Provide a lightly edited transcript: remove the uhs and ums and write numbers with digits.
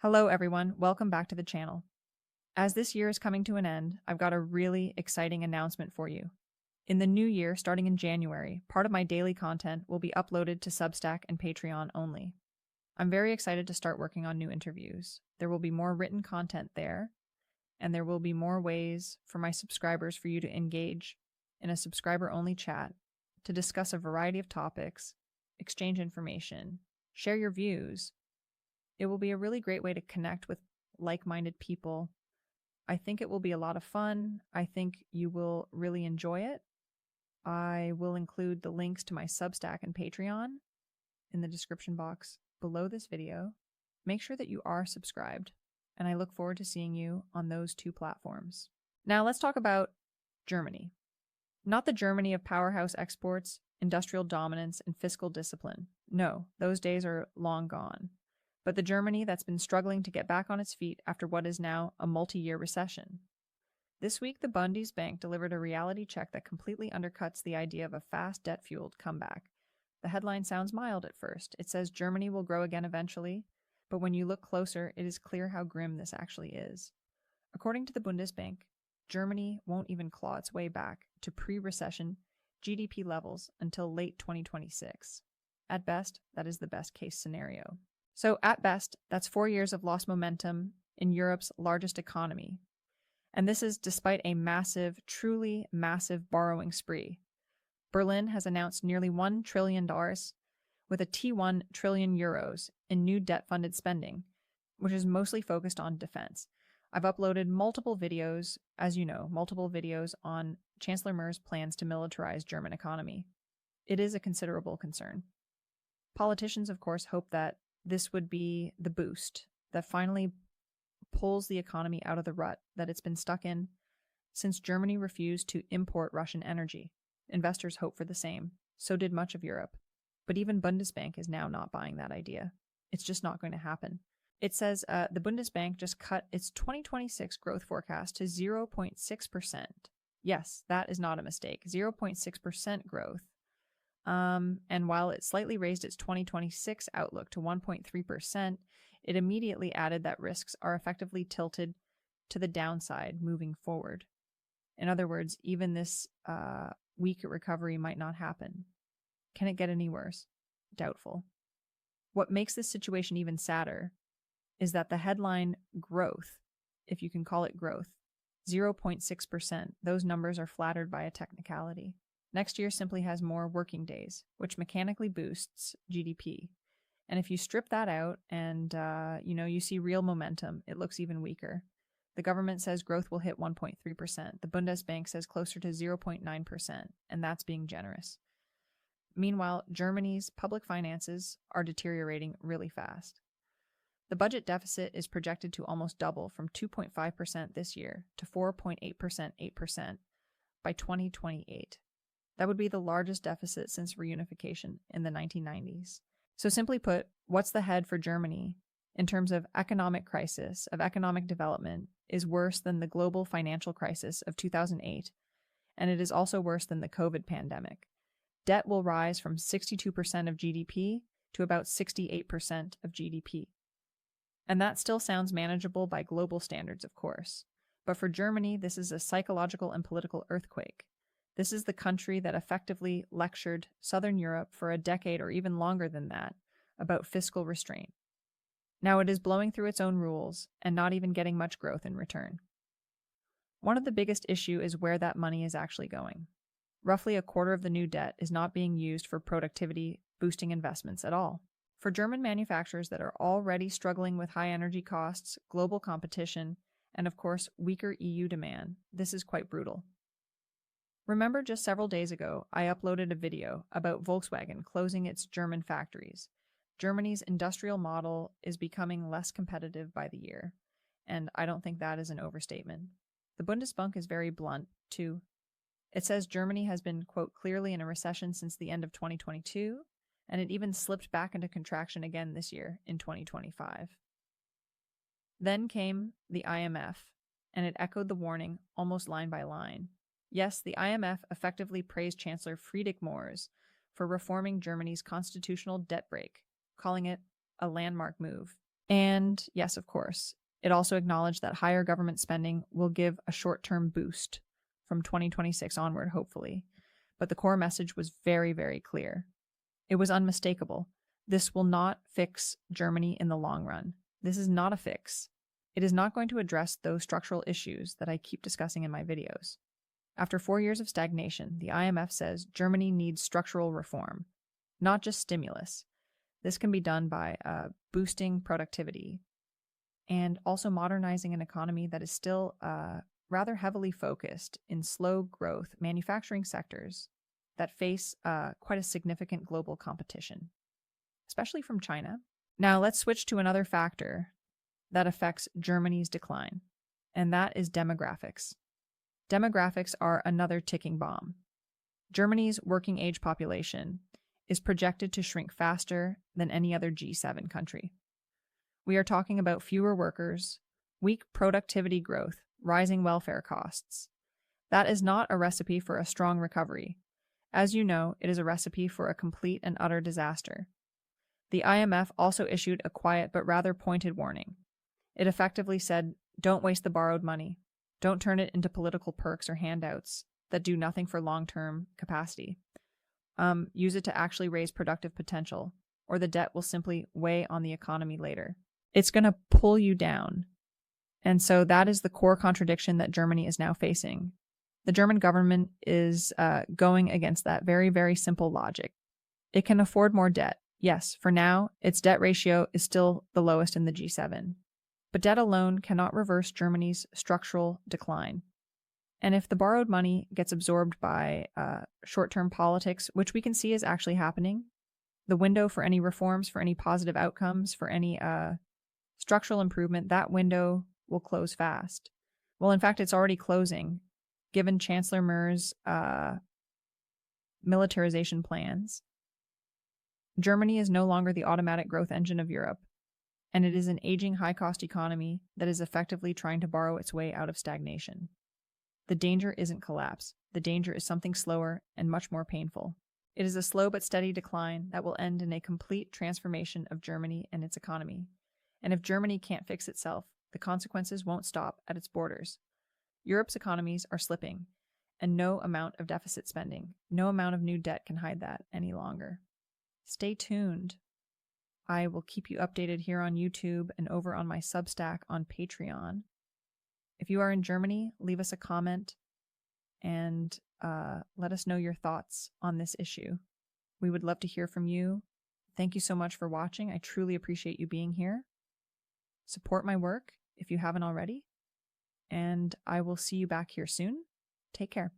Hello everyone, welcome back to the channel. As this year is coming to an end, I've got a really exciting announcement for you. In the new year, starting in January, part of my daily content will be uploaded to Substack and Patreon only. I'm very excited to start working on new interviews. There will be more written content there, and there will be more ways for my subscribers for you to engage in a subscriber-only chat to discuss a variety of topics, exchange information, share your views. It will be a really great way to connect with like-minded people. I think it will be a lot of fun. I think you will really enjoy it. I will include the links to my Substack and Patreon in the description box below this video. Make sure that you are subscribed, and I look forward to seeing you on those two platforms. Now let's talk about Germany. Not the Germany of powerhouse exports, industrial dominance, and fiscal discipline. No, those days are long gone. But the Germany that's been struggling to get back on its feet after what is now a multi-year recession. This week, the Bundesbank delivered a reality check that completely undercuts the idea of a fast, debt-fueled comeback. The headline sounds mild at first. It says Germany will grow again eventually, but when you look closer, it is clear how grim this actually is. According to the Bundesbank, Germany won't even claw its way back to pre-recession GDP levels until late 2026. At best, that is the best-case scenario. So at best, that's 4 years of lost momentum in Europe's largest economy. And this is despite a massive, truly massive borrowing spree. Berlin has announced nearly $1 trillion with a T1 trillion euros in new debt-funded spending, which is mostly focused on defense. I've uploaded multiple videos, as you know, on Chancellor Merz' plans to militarize German economy. It is a considerable concern. Politicians, of course, hope that this would be the boost that finally pulls the economy out of the rut that it's been stuck in since Germany refused to import Russian energy. Investors hope for the same. So did much of Europe. But even Bundesbank is now not buying that idea. It's just not going to happen. It says the Bundesbank just cut its 2026 growth forecast to 0.6%. Yes, that is not a mistake. 0.6% growth. And while it slightly raised its 2026 outlook to 1.3%, it immediately added that risks are effectively tilted to the downside moving forward. In other words, even this weak recovery might not happen. Can it get any worse? Doubtful. What makes this situation even sadder is that the headline growth, if you can call it growth, 0.6%, those numbers are flattered by a technicality. Next year simply has more working days, which mechanically boosts GDP. And if you strip that out and, you see real momentum, it looks even weaker. The government says growth will hit 1.3%. The Bundesbank says closer to 0.9%, and that's being generous. Meanwhile, Germany's public finances are deteriorating really fast. The budget deficit is projected to almost double from 2.5% this year to 4.8% by 2028. That would be the largest deficit since reunification in the 1990s. So simply put, what's the head for Germany in terms of economic crisis, of economic development, is worse than the global financial crisis of 2008, and it is also worse than the COVID pandemic. Debt will rise from 62% of GDP to about 68% of GDP. And that still sounds manageable by global standards, of course. But for Germany, this is a psychological and political earthquake. This is the country that effectively lectured Southern Europe for a decade or even longer than that about fiscal restraint. Now it is blowing through its own rules and not even getting much growth in return. One of the biggest issues is where that money is actually going. Roughly a quarter of the new debt is not being used for productivity-boosting investments at all. For German manufacturers that are already struggling with high energy costs, global competition, and of course weaker EU demand, this is quite brutal. Remember just several days ago, I uploaded a video about Volkswagen closing its German factories. Germany's industrial model is becoming less competitive by the year, and I don't think that is an overstatement. The Bundesbank is very blunt, too. It says Germany has been, quote, clearly in a recession since the end of 2022, and it even slipped back into contraction again this year in 2025. Then came the IMF, and it echoed the warning almost line by line. Yes, the IMF effectively praised Chancellor Friedrich Merz for reforming Germany's constitutional debt brake, calling it a landmark move. And yes, of course, it also acknowledged that higher government spending will give a short-term boost from 2026 onward, hopefully. But the core message was very, very clear. It was unmistakable. This will not fix Germany in the long run. This is not a fix. It is not going to address those structural issues that I keep discussing in my videos. After 4 years of stagnation, the IMF says Germany needs structural reform, not just stimulus. This can be done by boosting productivity and also modernizing an economy that is still rather heavily focused in slow growth manufacturing sectors that face quite a significant global competition, especially from China. Now let's switch to another factor that affects Germany's decline, and that is demographics. Demographics are another ticking bomb. Germany's working age population is projected to shrink faster than any other G7 country. We are talking about fewer workers, weak productivity growth, rising welfare costs. That is not a recipe for a strong recovery. As you know, it is a recipe for a complete and utter disaster. The IMF also issued a quiet but rather pointed warning. It effectively said, don't waste the borrowed money. Don't turn it into political perks or handouts that do nothing for long-term capacity. Use it to actually raise productive potential, or the debt will simply weigh on the economy later. It's going to pull you down. And so that is the core contradiction that Germany is now facing. The German government is going against that very, very simple logic. It can afford more debt. Yes, for now, its debt ratio is still the lowest in the G7. But debt alone cannot reverse Germany's structural decline. And if the borrowed money gets absorbed by short-term politics, which we can see is actually happening, the window for any reforms, for any positive outcomes, for any structural improvement, that window will close fast. Well, in fact, it's already closing, given Chancellor Merz' militarization plans. Germany is no longer the automatic growth engine of Europe, and it is an aging high-cost economy that is effectively trying to borrow its way out of stagnation. The danger isn't collapse. The danger is something slower and much more painful. It is a slow but steady decline that will end in a complete transformation of Germany and its economy. And if Germany can't fix itself, the consequences won't stop at its borders. Europe's economies are slipping, and no amount of deficit spending, no amount of new debt can hide that any longer. Stay tuned. I will keep you updated here on YouTube and over on my Substack on Patreon. If you are in Germany, leave us a comment and let us know your thoughts on this issue. We would love to hear from you. Thank you so much for watching. I truly appreciate you being here. Support my work if you haven't already, and I will see you back here soon. Take care.